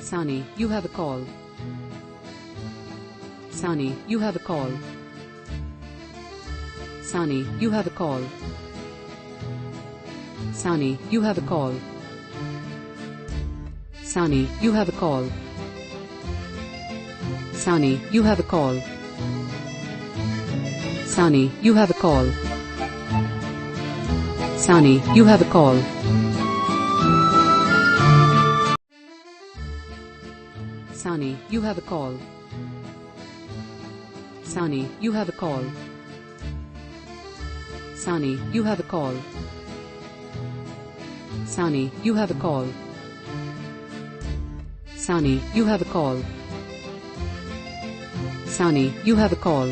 Sany, you have a call. Sany, you have a call. Sany, you have a call. Sany, you have a call. Sany, you have a call. Sany, you have a call. Sany, you have a call. Sany, you have a call. Sany, you have a call. Sany, you have a call. Sany, you have a call. Sany, you have a call. Sany, you have a call. Sany, you have a call.